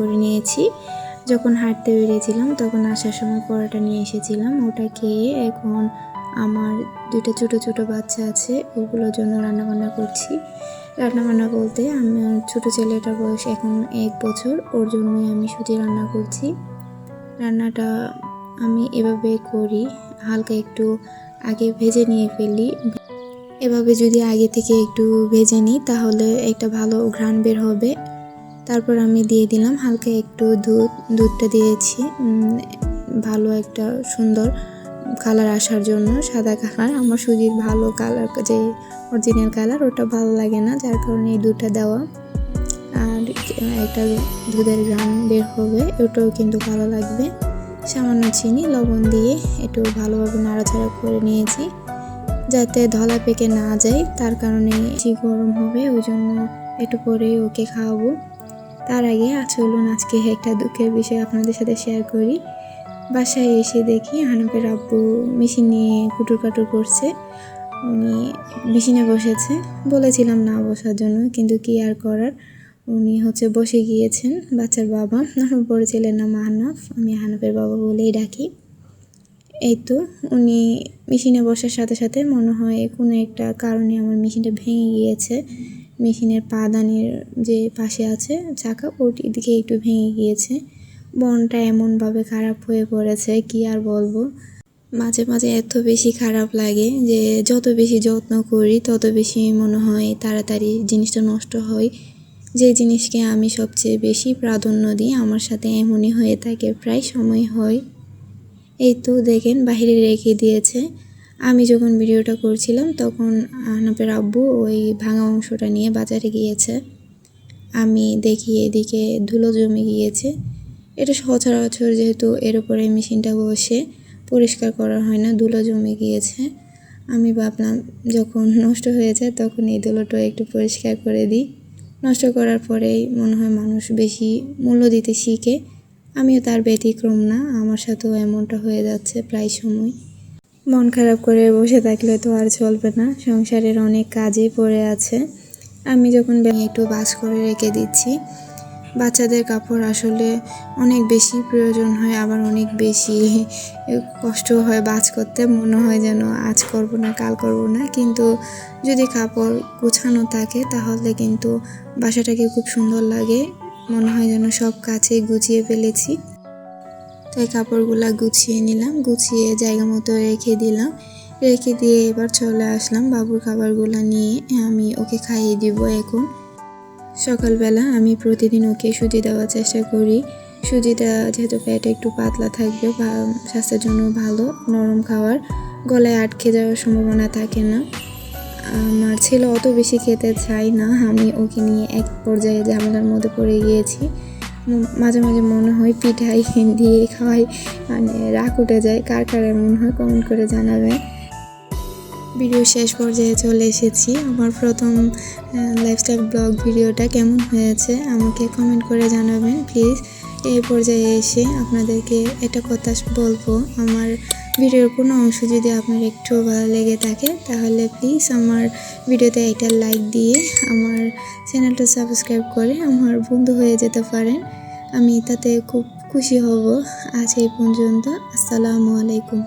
করে নিয়েছি। যখন হাঁটতে বেরিয়েছিলাম তখন আসার সময় পরোটা নিয়ে এসেছিলাম, ওটা খেয়ে এখন আমার দুটো ছোট ছোট বাচ্চা আছে, ওগুলোর জন্য রান্নাবান্না করছি। রান্নাবান্না বলতে আমার ছোট ছেলেটার বয়স এখন 1 বছর, ওর জন্যই আমি শুধু রান্না করছি। রান্নাটা আমি এভাবে করি, হালকা একটু আগে ভেজে নিয়ে ফেলি। এভাবে যদি আগে থেকে একটু ভেজে নিই তাহলে একটা ভালো ঘ্রাণ বের হবে। তারপর আমি দিয়ে দিলাম হালকা একটু দুধটা দিয়েছি ভালো একটা সুন্দর কালার আসার জন্য, সাদা কালার। আমার সুজির ভালো কালার, যে অরিজিনাল কালার, ওটা ভালো লাগে না, যার কারণে এই দুধটা দেওয়া। আর একটা দুধের ঘ্রাণ বের হবে, ওটাও কিন্তু ভালো লাগবে। সামান্য চিনি লবণ দিয়ে একটু ভালোভাবে নাড়াচাড়া করে নিয়েছি যাতে ধলা পেকে না যায়, তার কারণে গরম হবে, ওই জন্য একটু পরেই ওকে খাওয়াবো। তার আগে চলুন আজকে একটা দুঃখের বিষয় আপনাদের সাথে শেয়ার করি। বাসায় এসে দেখি হানাফের আব্বু মেশিন নিয়ে কুটুর কাটুর করছে। উনি মেশিনে বসেছে, বলেছিলাম না বসার জন্য, কিন্তু কি আর করার, উনি বসে গিয়েছেন। বাচ্চার বাবা, আমার বড় ছেলের নাম হানাফ, আমি হানাফের বাবা বলেই ডাকি। এই তো উনি মেশিনে বসার সাথে সাথে মনে হয় কোনো একটা কারণে আমার মেশিনটা ভেঙে গিয়েছে। মেশিনের পাদানির যে পাশে আছে চাকা, ওটির দিকে একটু ভেঙে গিয়েছে। মনটা এমনভাবে খারাপ হয়ে পড়েছে, কি আর বলবো। মাঝে মাঝে এত বেশি খারাপ লাগে যে যত বেশি যত্ন করি তত বেশি মনে হয় তাড়াতাড়ি জিনিসটা নষ্ট হয়। যে জিনিসকে আমি সবচেয়ে বেশি প্রাধান্য দিই আমার সাথে এমনই হয়ে থাকে, প্রায় সময় হয়। এই তো দেখেন বাহিরে রেখে দিয়েছে। আমি যখন ভিডিওটা করছিলাম তখন হানাফের আব্বু ওই ভাঙা অংশটা নিয়ে বাজারে গিয়েছে। আমি দেখি এদিকে ধুলো জমে গিয়েছে। এটা সচরাচর যেহেতু এর উপরে মেশিনটা বসে পরিষ্কার করা হয় না, ধুলো জমে গিয়েছে। আমি ভাবলাম যখন নষ্ট হয়ে যায় তখন এই ধুলোটা একটু পরিষ্কার করে দিই। নষ্ট করার পরেই মনে হয় মানুষ বেশি মূল্য দিতে শিখে। আমিও তার ব্যতিক্রম না, আমার সাথেও এমনটা হয়ে যাচ্ছে প্রায় সময়। মন খারাপ করে বসে থাকলে তো আর চলবে না, সংসারের অনেক কাজই পড়ে আছে। আমি যখন একটু ভাঁজ করে রেখে দিচ্ছি। বাচ্চাদের কাপড় আসলে অনেক বেশি প্রয়োজন হয়, আবার অনেক বেশি কষ্ট হয় ভাঁজ করতে। মনে হয় যেন আজ করব না কাল করব না, কিন্তু যদি কাপড় গুছানো থাকে তাহলে কিন্তু বাসাটাকে খুব সুন্দর লাগে, মনে হয় যেন সব কাছে গুছিয়ে ফেলেছি। তাই কাপড়গুলা গুছিয়ে নিলাম, গুছিয়ে জায়গা মতো রেখে দিলাম। রেখে দিয়ে এবার চলে আসলাম বাবুর খাবারগুলা নিয়ে, আমি ওকে খাইয়ে দিব এখন। সকালবেলা আমি প্রতিদিন ওকে সুজি দেওয়ার চেষ্টা করি। সুজিটা যেহেতু পেটে একটু পাতলা থাকবে বা স্বাস্থ্যের জন্য ভালো, নরম খাবার, গলায় আটকে যাওয়ার সম্ভাবনা থাকে না। আমার ছেলে অত বেশি খেতে চায় না, আমি ওকে নিয়ে এক পর্যায়ে ঝামেলার মধ্যে পড়ে গিয়েছি। মাঝে মাঝে মনে হয় পিঠাই দিয়ে খাওয়াই, মানে রাগ উঠে যায়। কার কার এমন হয় কমেন্ট করে জানাবেন। ভিডিও শেষ পর্যায়ে চলে এসেছি। আমার প্রথম লাইফস্টাইল ব্লগ ভিডিওটা কেমন হয়েছে আমাকে কমেন্ট করে জানাবেন প্লিজ। এই পর্যায়ে এসে আপনাদেরকে একটা কথা বলবো, আমার ভিডিওর কোনো অংশ যদি আপনার একটু ভালো লেগে থাকে তাহলে প্লিজ আমার ভিডিওতে একটা লাইক দিয়ে আমার চ্যানেলটা সাবস্ক্রাইব করে আমার বন্ধু হয়ে যেতে পারেন, আমি তাতে খুব খুশি হব। আজ এই পর্যন্ত, আসসালামু আলাইকুম।